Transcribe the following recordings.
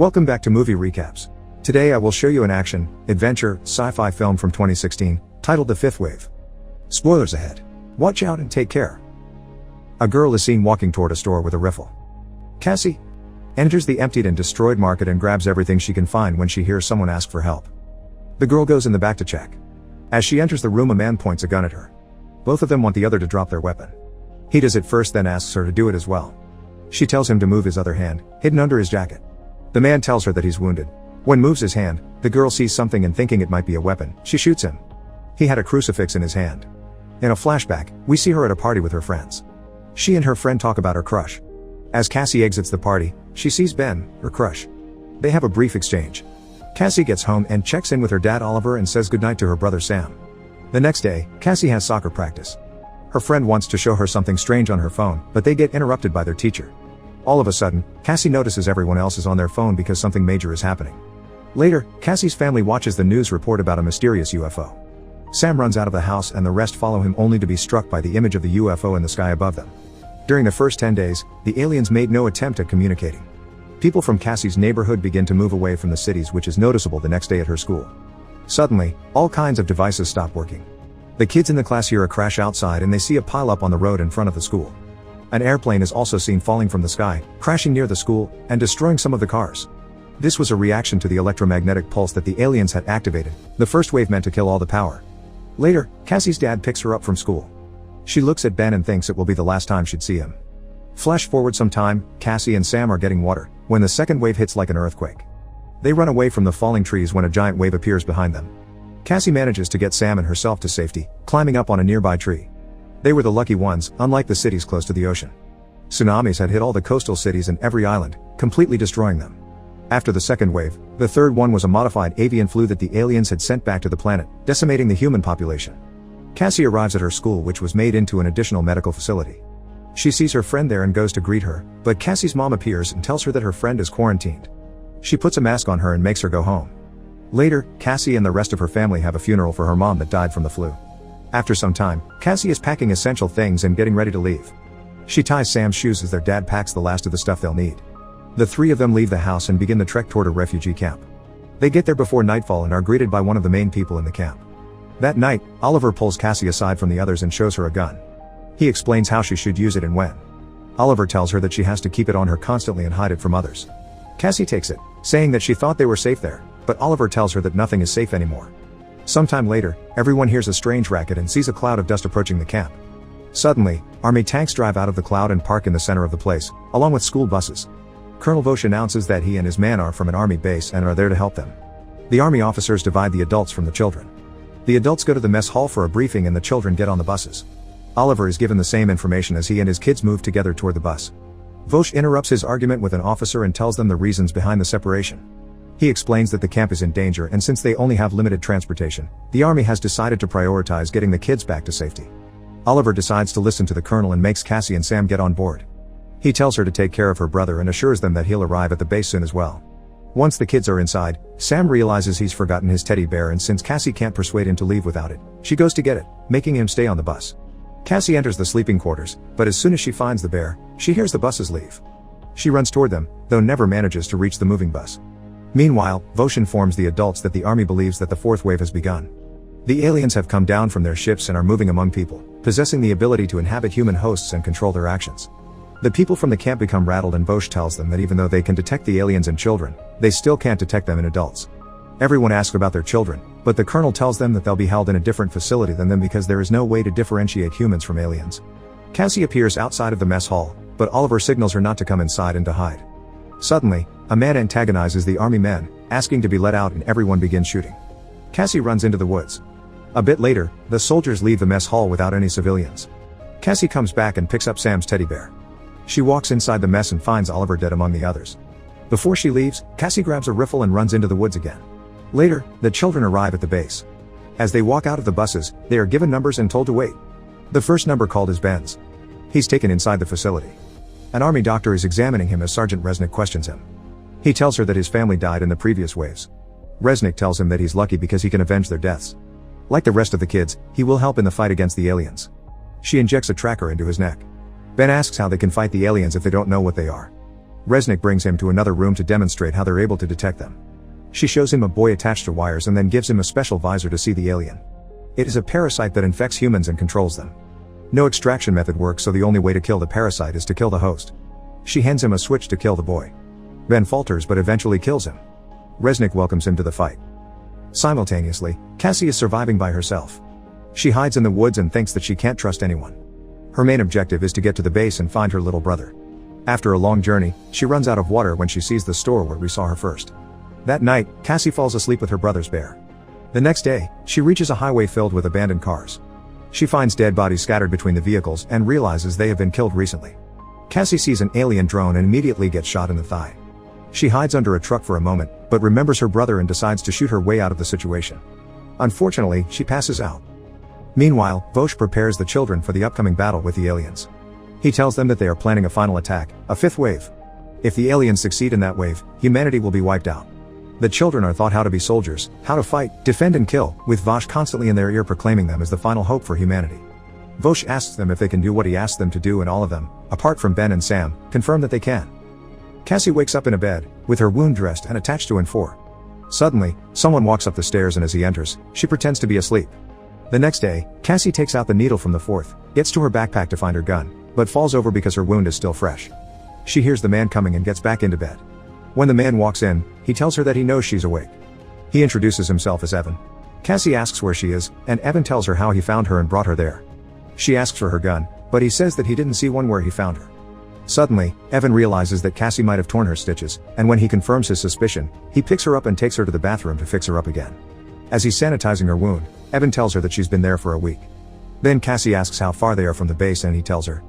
Welcome back to Movie Recaps. Today I will show you an action, adventure, sci-fi film from 2016, titled The Fifth Wave. Spoilers ahead. Watch out and take care. A girl is seen walking toward a store with a riffle. Cassie enters the emptied and destroyed market and grabs everything she can find when she hears someone ask for help. The girl goes in the back to check. As she enters the room, a man points a gun at her. Both of them want the other to drop their weapon. He does it first, then asks her to do it as well. She tells him to move his other hand, hidden under his jacket. The man tells her that he's wounded. When moves his hand, the girl sees something and thinking it might be a weapon, she shoots him. He had a crucifix in his hand. In a flashback, we see her at a party with her friends. She and her friend talk about her crush. As Cassie exits the party, she sees Ben, her crush. They have a brief exchange. Cassie gets home and checks in with her dad Oliver and says goodnight to her brother Sam. The next day, Cassie has soccer practice. Her friend wants to show her something strange on her phone, but they get interrupted by their teacher. All of a sudden, Cassie notices everyone else is on their phone because something major is happening. Later, Cassie's family watches the news report about a mysterious UFO. Sam runs out of the house and the rest follow him only to be struck by the image of the UFO in the sky above them. During the first 10 days, the aliens made no attempt at communicating. People from Cassie's neighborhood begin to move away from the cities, which is noticeable the next day at her school. Suddenly, all kinds of devices stop working. The kids in the class hear a crash outside and they see a pile-up on the road in front of the school. An airplane is also seen falling from the sky, crashing near the school, and destroying some of the cars. This was a reaction to the electromagnetic pulse that the aliens had activated, the first wave meant to kill all the power. Later, Cassie's dad picks her up from school. She looks at Ben and thinks it will be the last time she'd see him. Flash forward some time, Cassie and Sam are getting water, when the second wave hits like an earthquake. They run away from the falling trees when a giant wave appears behind them. Cassie manages to get Sam and herself to safety, climbing up on a nearby tree. They were the lucky ones, unlike the cities close to the ocean. Tsunamis had hit all the coastal cities and every island, completely destroying them. After the second wave, the third one was a modified avian flu that the aliens had sent back to the planet, decimating the human population. Cassie arrives at her school, which was made into an additional medical facility. She sees her friend there and goes to greet her, but Cassie's mom appears and tells her that her friend is quarantined. She puts a mask on her and makes her go home. Later, Cassie and the rest of her family have a funeral for her mom that died from the flu. After some time, Cassie is packing essential things and getting ready to leave. She ties Sam's shoes as their dad packs the last of the stuff they'll need. The three of them leave the house and begin the trek toward a refugee camp. They get there before nightfall and are greeted by one of the main people in the camp. That night, Oliver pulls Cassie aside from the others and shows her a gun. He explains how she should use it and when. Oliver tells her that she has to keep it on her constantly and hide it from others. Cassie takes it, saying that she thought they were safe there, but Oliver tells her that nothing is safe anymore. Sometime later, everyone hears a strange racket and sees a cloud of dust approaching the camp. Suddenly, army tanks drive out of the cloud and park in the center of the place, along with school buses. Colonel Vosh announces that he and his men are from an army base and are there to help them. The army officers divide the adults from the children. The adults go to the mess hall for a briefing and the children get on the buses. Oliver is given the same information as he and his kids move together toward the bus. Vosh interrupts his argument with an officer and tells them the reasons behind the separation. He explains that the camp is in danger and since they only have limited transportation, the army has decided to prioritize getting the kids back to safety. Oliver decides to listen to the colonel and makes Cassie and Sam get on board. He tells her to take care of her brother and assures them that he'll arrive at the base soon as well. Once the kids are inside, Sam realizes he's forgotten his teddy bear and since Cassie can't persuade him to leave without it, she goes to get it, making him stay on the bus. Cassie enters the sleeping quarters, but as soon as she finds the bear, she hears the buses leave. She runs toward them, though never manages to reach the moving bus. Meanwhile, Vosh informs the adults that the army believes that the fourth wave has begun. The aliens have come down from their ships and are moving among people, possessing the ability to inhabit human hosts and control their actions. The people from the camp become rattled and Vosh tells them that even though they can detect the aliens in children, they still can't detect them in adults. Everyone asks about their children, but the colonel tells them that they'll be held in a different facility than them because there is no way to differentiate humans from aliens. Cassie appears outside of the mess hall, but Oliver signals her not to come inside and to hide. Suddenly, a man antagonizes the army men, asking to be let out and everyone begins shooting. Cassie runs into the woods. A bit later, the soldiers leave the mess hall without any civilians. Cassie comes back and picks up Sam's teddy bear. She walks inside the mess and finds Oliver dead among the others. Before she leaves, Cassie grabs a rifle and runs into the woods again. Later, the children arrive at the base. As they walk out of the buses, they are given numbers and told to wait. The first number called is Ben's. He's taken inside the facility. An army doctor is examining him as Sergeant Resnick questions him. He tells her that his family died in the previous waves. Resnick tells him that he's lucky because he can avenge their deaths. Like the rest of the kids, he will help in the fight against the aliens. She injects a tracker into his neck. Ben asks how they can fight the aliens if they don't know what they are. Resnick brings him to another room to demonstrate how they're able to detect them. She shows him a buoy attached to wires and then gives him a special visor to see the alien. It is a parasite that infects humans and controls them. No extraction method works, so the only way to kill the parasite is to kill the host. She hands him a switch to kill the boy. Ben falters but eventually kills him. Resnick welcomes him to the fight. Simultaneously, Cassie is surviving by herself. She hides in the woods and thinks that she can't trust anyone. Her main objective is to get to the base and find her little brother. After a long journey, she runs out of water when she sees the store where we saw her first. That night, Cassie falls asleep with her brother's bear. The next day, she reaches a highway filled with abandoned cars. She finds dead bodies scattered between the vehicles and realizes they have been killed recently. Cassie sees an alien drone and immediately gets shot in the thigh. She hides under a truck for a moment, but remembers her brother and decides to shoot her way out of the situation. Unfortunately, she passes out. Meanwhile, Vosh prepares the children for the upcoming battle with the aliens. He tells them that they are planning a final attack, a fifth wave. If the aliens succeed in that wave, humanity will be wiped out. The children are taught how to be soldiers, how to fight, defend and kill, with Vosh constantly in their ear proclaiming them as the final hope for humanity. Vosh asks them if they can do what he asks them to do, and all of them, apart from Ben and Sam, confirm that they can. Cassie wakes up in a bed, with her wound dressed and attached to N4. Suddenly, someone walks up the stairs, and as he enters, she pretends to be asleep. The next day, Cassie takes out the needle from the fourth, gets to her backpack to find her gun, but falls over because her wound is still fresh. She hears the man coming and gets back into bed. When the man walks in, he tells her that he knows she's awake. He introduces himself as Evan. Cassie asks where she is, and Evan tells her how he found her and brought her there. She asks for her gun, but he says that he didn't see one where he found her. Suddenly, Evan realizes that Cassie might have torn her stitches, and when he confirms his suspicion, he picks her up and takes her to the bathroom to fix her up again. As he's sanitizing her wound, Evan tells her that she's been there for a week. Then Cassie asks how far they are from the base, and he tells her.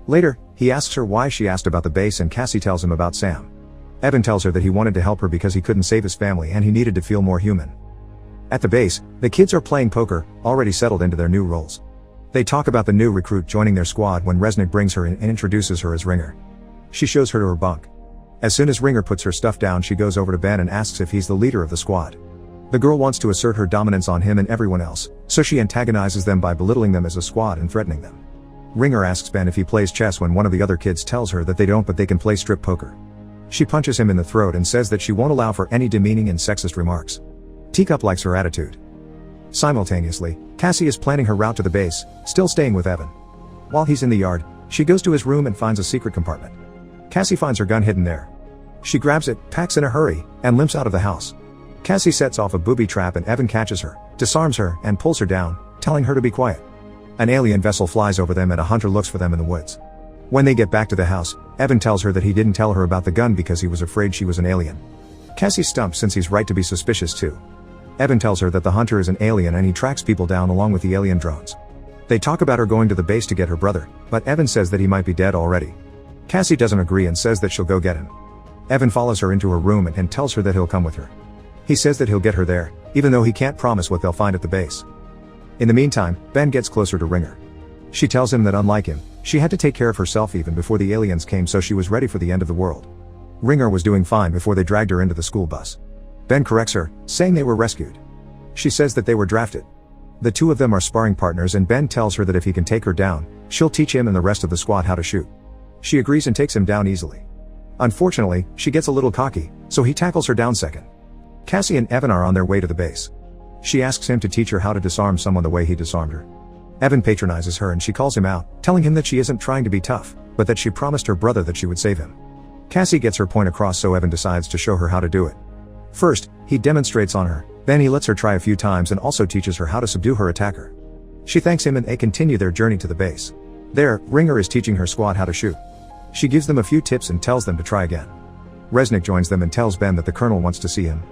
Later, he asks her why she asked about the base, and Cassie tells him about Sam. Evan tells her that he wanted to help her because he couldn't save his family and he needed to feel more human. At the base, the kids are playing poker, already settled into their new roles. They talk about the new recruit joining their squad when Resnick brings her in and introduces her as Ringer. She shows her to her bunk. As soon as Ringer puts her stuff down, she goes over to Ben and asks if he's the leader of the squad. The girl wants to assert her dominance on him and everyone else, so she antagonizes them by belittling them as a squad and threatening them. Ringer asks Ben if he plays chess when one of the other kids tells her that they don't, but they can play strip poker. She punches him in the throat and says that she won't allow for any demeaning and sexist remarks. Teacup likes her attitude. Simultaneously, Cassie is planning her route to the base, still staying with Evan. While he's in the yard, she goes to his room and finds a secret compartment. Cassie finds her gun hidden there. She grabs it, packs in a hurry, and limps out of the house. Cassie sets off a booby trap and Evan catches her, disarms her, and pulls her down, telling her to be quiet. An alien vessel flies over them and a hunter looks for them in the woods. When they get back to the house, Evan tells her that he didn't tell her about the gun because he was afraid she was an alien. Cassie's stumped since he's right to be suspicious too. Evan tells her that the hunter is an alien and he tracks people down along with the alien drones. They talk about her going to the base to get her brother, but Evan says that he might be dead already. Cassie doesn't agree and says that she'll go get him. Evan follows her into her room and tells her that he'll come with her. He says that he'll get her there, even though he can't promise what they'll find at the base. In the meantime, Ben gets closer to Ringer. She tells him that unlike him, she had to take care of herself even before the aliens came, so she was ready for the end of the world. Ringer was doing fine before they dragged her into the school bus. Ben corrects her, saying they were rescued. She says that they were drafted. The two of them are sparring partners and Ben tells her that if he can take her down, she'll teach him and the rest of the squad how to shoot. She agrees and takes him down easily. Unfortunately, she gets a little cocky, so he tackles her down second. Cassie and Evan are on their way to the base. She asks him to teach her how to disarm someone the way he disarmed her. Evan patronizes her and she calls him out, telling him that she isn't trying to be tough, but that she promised her brother that she would save him. Cassie gets her point across, so Evan decides to show her how to do it. First, he demonstrates on her, then he lets her try a few times and also teaches her how to subdue her attacker. She thanks him and they continue their journey to the base. There, Ringer is teaching her squad how to shoot. She gives them a few tips and tells them to try again. Resnick joins them and tells Ben that the colonel wants to see him.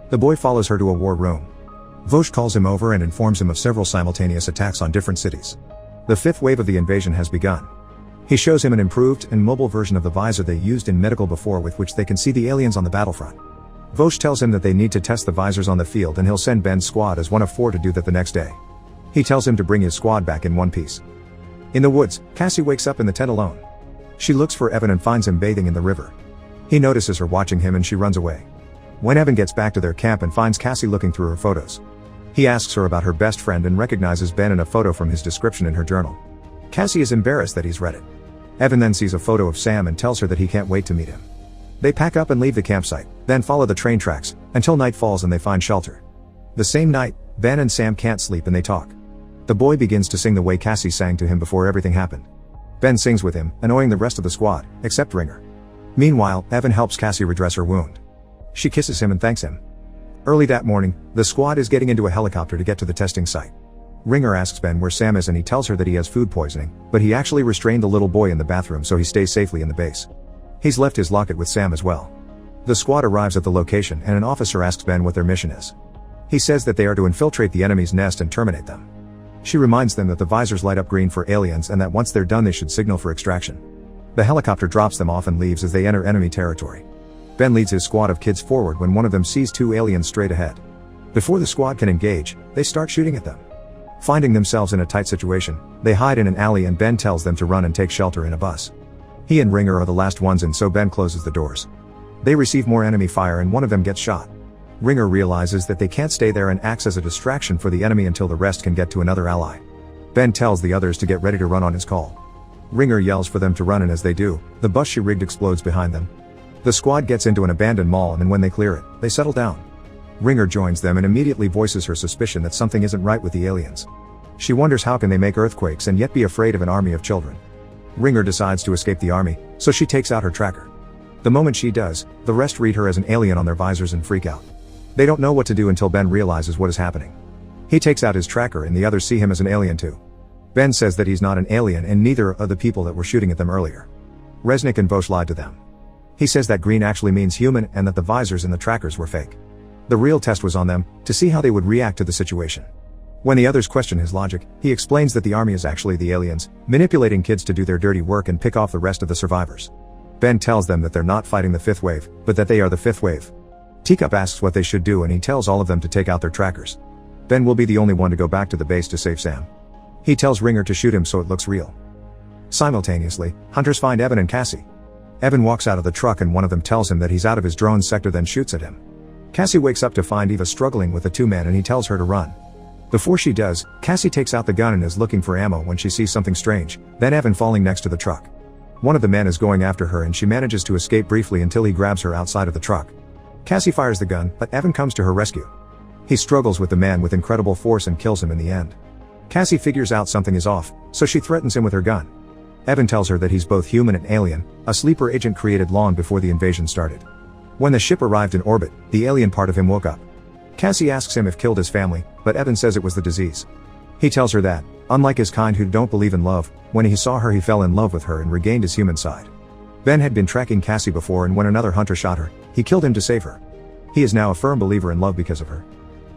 The boy follows her to a war room. Vosh calls him over and informs him of several simultaneous attacks on different cities. The fifth wave of the invasion has begun. He shows him an improved and mobile version of the visor they used in medical before, with which they can see the aliens on the battlefront. Vosh tells him that they need to test the visors on the field and he'll send Ben's squad as one of 4 to do that the next day. He tells him to bring his squad back in one piece. In the woods, Cassie wakes up in the tent alone. She looks for Evan and finds him bathing in the river. He notices her watching him and she runs away. When Evan gets back to their camp and finds Cassie looking through her photos, he asks her about her best friend and recognizes Ben in a photo from his description in her journal. Cassie is embarrassed that he's read it. Evan then sees a photo of Sam and tells her that he can't wait to meet him. They pack up and leave the campsite, then follow the train tracks, until night falls and they find shelter. The same night, Ben and Sam can't sleep and they talk. The boy begins to sing the way Cassie sang to him before everything happened. Ben sings with him, annoying the rest of the squad, except Ringer. Meanwhile, Evan helps Cassie redress her wound. She kisses him and thanks him. Early that morning, the squad is getting into a helicopter to get to the testing site. Ringer asks Ben where Sam is and he tells her that he has food poisoning, but he actually restrained the little boy in the bathroom so he stays safely in the base. He's left his locket with Sam as well. The squad arrives at the location and an officer asks Ben what their mission is. He says that they are to infiltrate the enemy's nest and terminate them. She reminds them that the visors light up green for aliens and that once they're done they should signal for extraction. The helicopter drops them off and leaves as they enter enemy territory. Ben leads his squad of kids forward when one of them sees two aliens straight ahead. Before the squad can engage, they start shooting at them. Finding themselves in a tight situation, they hide in an alley and Ben tells them to run and take shelter in a bus. He and Ringer are the last ones in, so Ben closes the doors. They receive more enemy fire and one of them gets shot. Ringer realizes that they can't stay there and acts as a distraction for the enemy until the rest can get to another ally. Ben tells the others to get ready to run on his call. Ringer yells for them to run and as they do, the bus she rigged explodes behind them. The squad gets into an abandoned mall and when they clear it, they settle down. Ringer joins them and immediately voices her suspicion that something isn't right with the aliens. She wonders how can they make earthquakes and yet be afraid of an army of children. Ringer decides to escape the army, so she takes out her tracker. The moment she does, the rest read her as an alien on their visors and freak out. They don't know what to do until Ben realizes what is happening. He takes out his tracker and the others see him as an alien too. Ben says that he's not an alien and neither are the people that were shooting at them earlier. Resnick and Vosh lied to them. He says that green actually means human and that the visors and the trackers were fake. The real test was on them, to see how they would react to the situation. When the others question his logic, he explains that the army is actually the aliens, manipulating kids to do their dirty work and pick off the rest of the survivors. Ben tells them that they're not fighting the fifth wave, but that they are the fifth wave. Teacup asks what they should do and he tells all of them to take out their trackers. Ben will be the only one to go back to the base to save Sam. He tells Ringer to shoot him so it looks real. Simultaneously, hunters find Evan and Cassie. Evan walks out of the truck and one of them tells him that he's out of his drone sector then shoots at him. Cassie wakes up to find Eva struggling with the two men and he tells her to run. Before she does, Cassie takes out the gun and is looking for ammo when she sees something strange, then Evan falling next to the truck. One of the men is going after her and she manages to escape briefly until he grabs her outside of the truck. Cassie fires the gun, but Evan comes to her rescue. He struggles with the man with incredible force and kills him in the end. Cassie figures out something is off, so she threatens him with her gun. Evan tells her that he's both human and alien, a sleeper agent created long before the invasion started. When the ship arrived in orbit, the alien part of him woke up. Cassie asks him if killed his family, but Evan says it was the disease. He tells her that, unlike his kind who don't believe in love, when he saw her he fell in love with her and regained his human side. Ben had been tracking Cassie before and when another hunter shot her, he killed him to save her. He is now a firm believer in love because of her.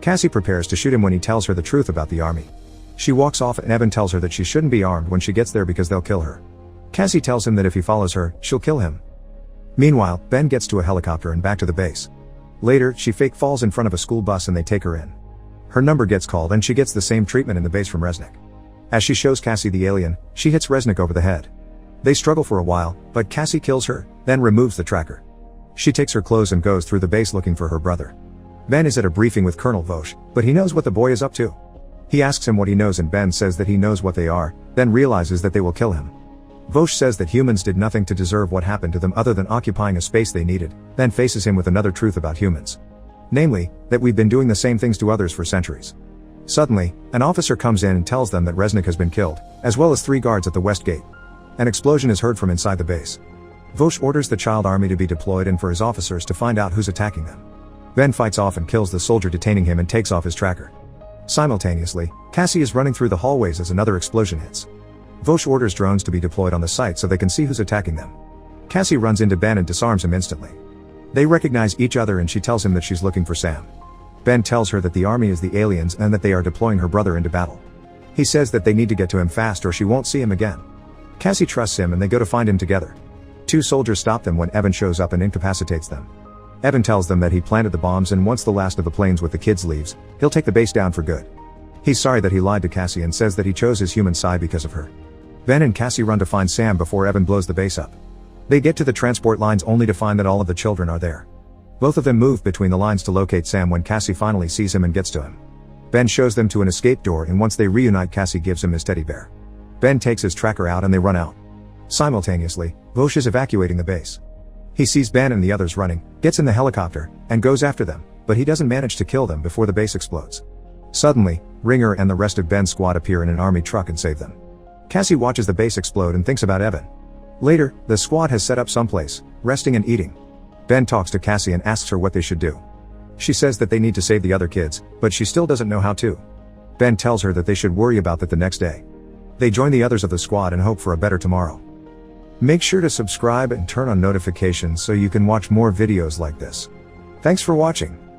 Cassie prepares to shoot him when he tells her the truth about the army. She walks off and Evan tells her that she shouldn't be armed when she gets there because they'll kill her. Cassie tells him that if he follows her, she'll kill him. Meanwhile, Ben gets to a helicopter and back to the base. Later, she fake falls in front of a school bus and they take her in. Her number gets called and she gets the same treatment in the base from Resnick. As she shows Cassie the alien, she hits Resnick over the head. They struggle for a while, but Cassie kills her, then removes the tracker. She takes her clothes and goes through the base looking for her brother. Ben is at a briefing with Colonel Vosh, but he knows what the boy is up to. He asks him what he knows and Ben says that he knows what they are, then realizes that they will kill him. Vosh says that humans did nothing to deserve what happened to them other than occupying a space they needed, then faces him with another truth about humans. Namely, that we've been doing the same things to others for centuries. Suddenly, an officer comes in and tells them that Resnick has been killed, as well as 3 guards at the west gate. An explosion is heard from inside the base. Vosh orders the child army to be deployed and for his officers to find out who's attacking them. Ben fights off and kills the soldier detaining him and takes off his tracker. Simultaneously, Cassie is running through the hallways as another explosion hits. Vosh orders drones to be deployed on the site so they can see who's attacking them. Cassie runs into Ben and disarms him instantly. They recognize each other and she tells him that she's looking for Sam. Ben tells her that the army is the aliens and that they are deploying her brother into battle. He says that they need to get to him fast or she won't see him again. Cassie trusts him and they go to find him together. 2 soldiers stop them when Evan shows up and incapacitates them. Evan tells them that he planted the bombs and once the last of the planes with the kids leaves, he'll take the base down for good. He's sorry that he lied to Cassie and says that he chose his human side because of her. Ben and Cassie run to find Sam before Evan blows the base up. They get to the transport lines only to find that all of the children are there. Both of them move between the lines to locate Sam when Cassie finally sees him and gets to him. Ben shows them to an escape door and once they reunite Cassie gives him his teddy bear. Ben takes his tracker out and they run out. Simultaneously, Vosh is evacuating the base. He sees Ben and the others running, gets in the helicopter, and goes after them, but he doesn't manage to kill them before the base explodes. Suddenly, Ringer and the rest of Ben's squad appear in an army truck and save them. Cassie watches the base explode and thinks about Evan. Later, the squad has set up someplace, resting and eating. Ben talks to Cassie and asks her what they should do. She says that they need to save the other kids, but she still doesn't know how to. Ben tells her that they should worry about that the next day. They join the others of the squad and hope for a better tomorrow. Make sure to subscribe and turn on notifications so you can watch more videos like this. Thanks for watching.